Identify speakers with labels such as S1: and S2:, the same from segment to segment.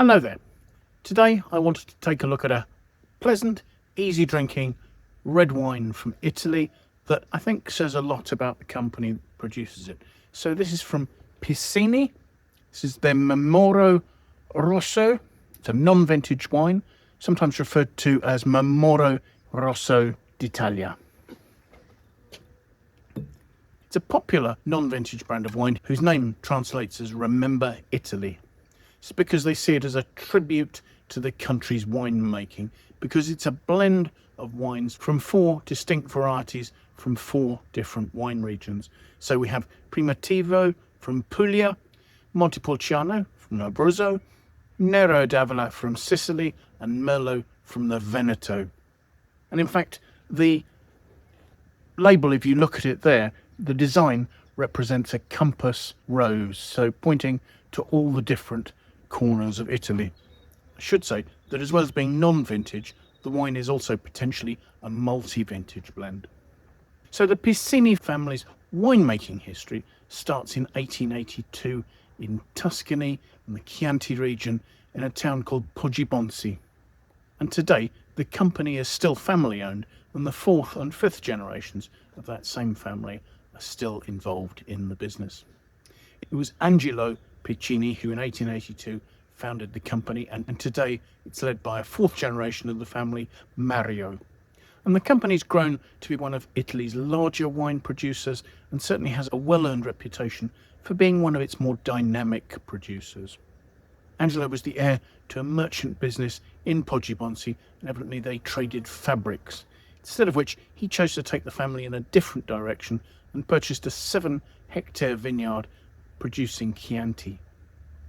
S1: Hello there. Today I wanted to take a look at a pleasant, easy drinking red wine from Italy that I think says a lot about the company that produces it. So this is from Piccini. This is their Memoro Rosso. It's a non-vintage wine, sometimes referred to as Memoro Rosso d'Italia. It's a popular non-vintage brand of wine whose name translates as Remember Italy. It's because they see it as a tribute to the country's winemaking, because it's a blend of wines from 4 distinct varieties from 4 different wine regions. So we have Primitivo from Puglia, Montepulciano from Abruzzo, Nero d'Avola from Sicily, and Merlot from the Veneto. And in fact, the label, if you look at it there, the design represents a compass rose, so pointing to all the different corners of Italy. I should say that as well as being non-vintage, the wine is also potentially a multi-vintage blend. So the Piccini family's winemaking history starts in 1882 in Tuscany in the Chianti region in a town called Poggibonsi. And today the company is still family owned, and the 4th and 5th generations of that same family are still involved in the business. It was Angiolo Piccini who in 1882 founded the company, and today it's led by a 4th generation of the family, Mario. And the company's grown to be one of Italy's larger wine producers and certainly has a well-earned reputation for being one of its more dynamic producers. Angelo was the heir to a merchant business in Poggibonsi, and evidently they traded fabrics, instead of which he chose to take the family in a different direction and purchased a 7-hectare vineyard producing Chianti.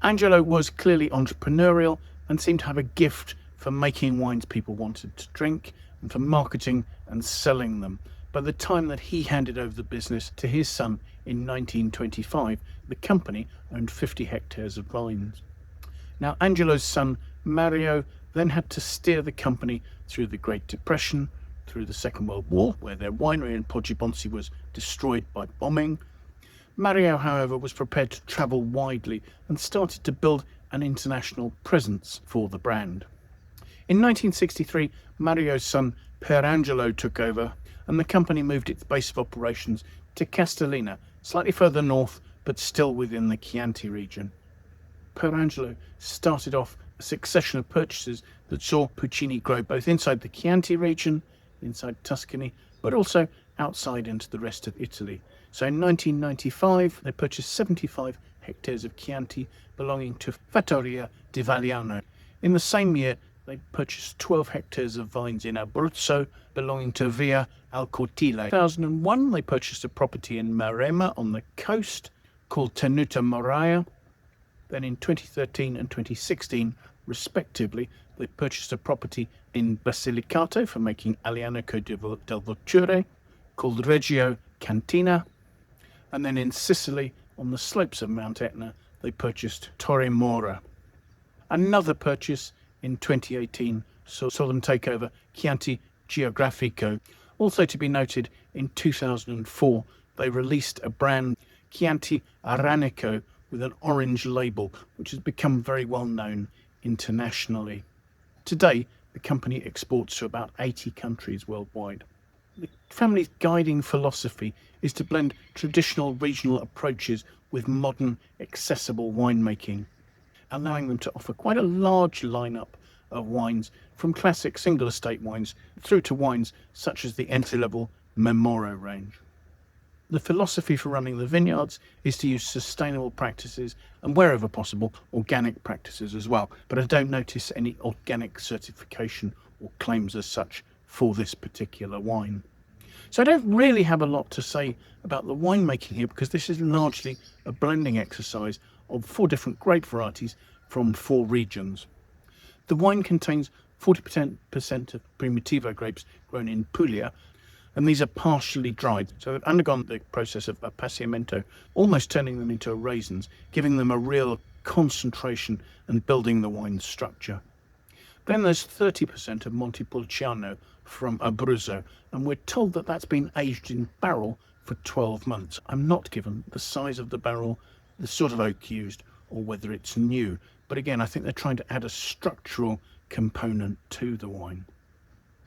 S1: Angelo was clearly entrepreneurial and seemed to have a gift for making wines people wanted to drink and for marketing and selling them. By the time that he handed over the business to his son in 1925, the company owned 50 hectares of vines. Now, Angelo's son, Mario, then had to steer the company through the Great Depression, through the Second World War, where their winery in Poggibonsi was destroyed by bombing. Mario, however, was prepared to travel widely and started to build an international presence for the brand. In 1963, Mario's son, Angelo, took over, and the company moved its base of operations to Castellina, slightly further north, but still within the Chianti region. Angelo started off a succession of purchases that saw Piccini grow both inside the Chianti region, inside Tuscany, but also outside into the rest of Italy. So in 1995, they purchased 75 hectares of Chianti belonging to Fattoria di Vagliano. In the same year, they purchased 12 hectares of vines in Abruzzo belonging to Via al Cortile. In 2001, they purchased a property in Maremma on the coast called Tenuta Moraia. Then in 2013 and 2016, respectively, they purchased a property in Basilicata for making Aglianico del Vulture called Reggio Cantina. And then in Sicily, on the slopes of Mount Etna, they purchased Torre Mora. Another purchase in 2018 saw them take over Chianti Geografico. Also to be noted, in 2004, they released a brand, Chianti Arancio, with an orange label, which has become very well known internationally. Today, the company exports to about 80 countries worldwide. The family's guiding philosophy is to blend traditional regional approaches with modern, accessible winemaking, allowing them to offer quite a large lineup of wines, from classic single estate wines through to wines such as the entry-level Memoro range. The philosophy for running the vineyards is to use sustainable practices and, wherever possible, organic practices as well. But I don't notice any organic certification or claims as such for this particular wine. So I don't really have a lot to say about the winemaking here, because this is largely a blending exercise of 4 different grape varieties from 4 regions. The wine contains 40% of Primitivo grapes grown in Puglia, and these are partially dried, so they've undergone the process of appassimento, almost turning them into raisins, giving them a real concentration and building the wine's structure. Then there's 30% of Montepulciano from Abruzzo, and we're told that that's been aged in barrel for 12 months. I'm not given the size of the barrel, the sort of oak used, or whether it's new, but again, I think they're trying to add a structural component to the wine.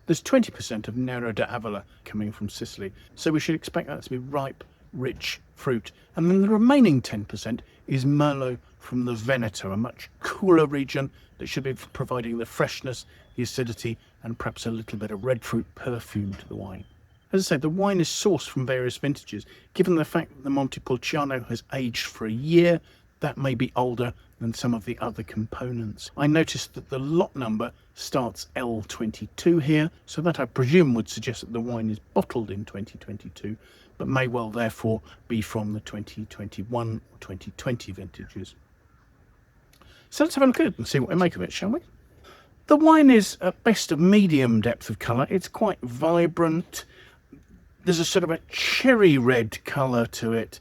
S1: There's 20% of Nero d'Avola coming from Sicily, so we should expect that to be ripe, rich fruit. And then the remaining 10% is Merlot from the Veneto, a much cooler region that should be providing the freshness, the acidity, and perhaps a little bit of red fruit perfume to the wine. As I say, the wine is sourced from various vintages. Given the fact that the Montepulciano has aged for a year, that may be older than some of the other components. I noticed that the lot number starts L22 here, so that I presume would suggest that the wine is bottled in 2022, but may well therefore be from the 2021 or 2020 vintages. So let's have a look at it and see what we make of it, shall we? The wine is at best a medium depth of colour. It's quite vibrant. There's a sort of a cherry red colour to it.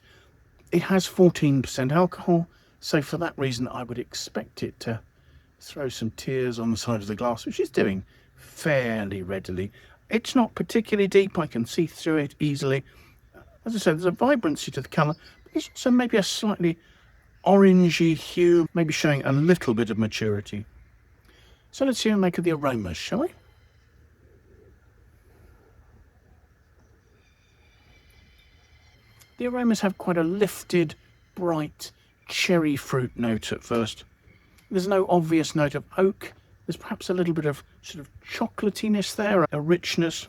S1: It has 14% alcohol, so for that reason I would expect it to throw some tears on the side of the glass, which it's doing fairly readily. It's not particularly deep, I can see through it easily. As I said, there's a vibrancy to the colour, but it's also maybe a slightly orangey hue, maybe showing a little bit of maturity. So let's see what we make of the aromas, shall we? The aromas have quite a lifted, bright, cherry fruit note at first. There's no obvious note of oak. There's perhaps a little bit of sort of chocolatiness there, a richness.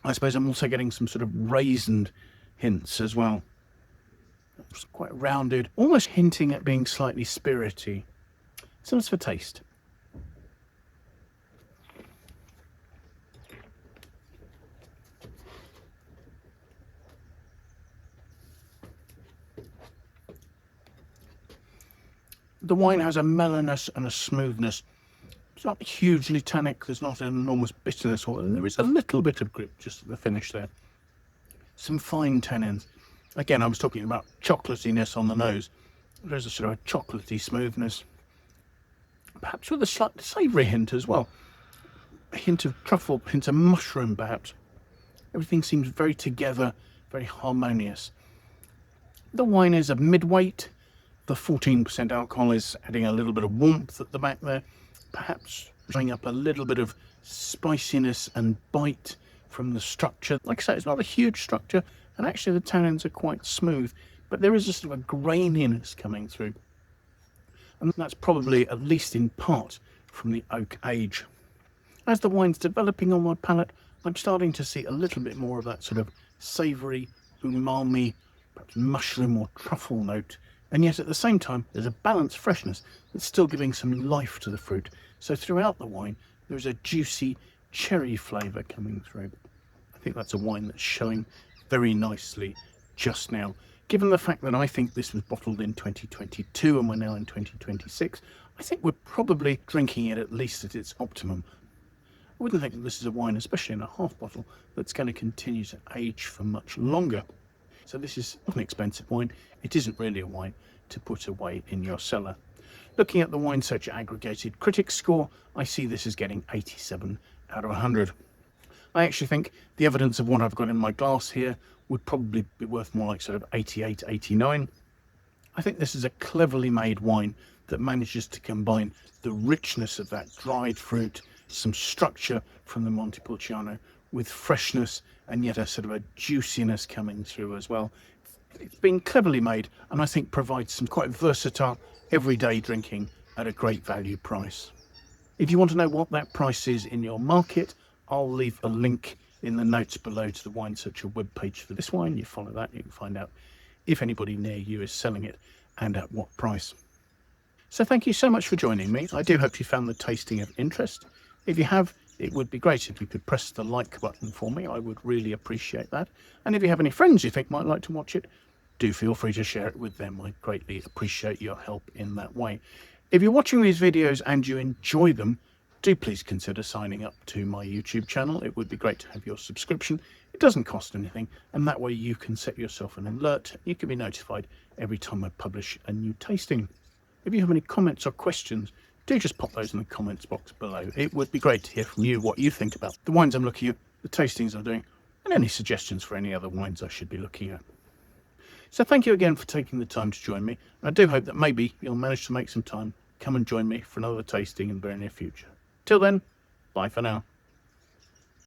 S1: I suppose I'm also getting some sort of raisined hints as well. It's quite rounded, almost hinting at being slightly spirity. So let's for taste. The wine has a mellowness and a smoothness. It's not hugely tannic, there's not an enormous bitterness, or there is a little bit of grip just at the finish there. Some fine tannins. Again, I was talking about chocolatiness on the nose. There's a sort of a chocolatey smoothness. Perhaps with a slight savoury hint as well. A hint of truffle, a hint of mushroom perhaps. Everything seems very together, very harmonious. The wine is a mid-weight. The 14% alcohol is adding a little bit of warmth at the back there, perhaps bringing up a little bit of spiciness and bite from the structure. Like I say, it's not a huge structure, and actually the tannins are quite smooth, but there is a sort of a graininess coming through. And that's probably, at least in part, from the oak age. As the wine's developing on my palate, I'm starting to see a little bit more of that sort of savoury, umami, perhaps mushroom or truffle note. And yet at the same time, there's a balanced freshness that's still giving some life to the fruit. So throughout the wine, there's a juicy cherry flavour coming through. I think that's a wine that's showing very nicely just now. Given the fact that I think this was bottled in 2022 and we're now in 2026, I think we're probably drinking it at least at its optimum. I wouldn't think that this is a wine, especially in a half bottle, that's going to continue to age for much longer. So this is not an expensive wine. It isn't really a wine to put away in your cellar. Looking at the Wine Searcher aggregated critics score, I see this as getting 87 out of 100. I actually think the evidence of what I've got in my glass here would probably be worth more like sort of 88, 89. I think this is a cleverly made wine that manages to combine the richness of that dried fruit, some structure from the Montepulciano, with freshness and yet a sort of a juiciness coming through as well. It's been cleverly made, and I think provides some quite versatile everyday drinking at a great value price. If you want to know what that price is in your market, I'll leave a link in the notes below to the Wine Searcher webpage for this wine. You follow that, you can find out if anybody near you is selling it and at what price. So thank you so much for joining me. I do hope you found the tasting of interest. If you have, it would be great if you could press the like button for me. I would really appreciate that. And if you have any friends you think might like to watch it, do feel free to share it with them. I greatly appreciate your help in that way. If you're watching these videos and you enjoy them, do please consider signing up to my YouTube channel. It would be great to have your subscription. It doesn't cost anything, and that way you can set yourself an alert. You can be notified every time I publish a new tasting. If you have any comments or questions, do just pop those in the comments box below. It would be great to hear from you what you think about the wines I'm looking at, the tastings I'm doing, and any suggestions for any other wines I should be looking at. So thank you again for taking the time to join me. I do hope that maybe you'll manage to make some time come and join me for another tasting in the very near future. Till then, bye for now.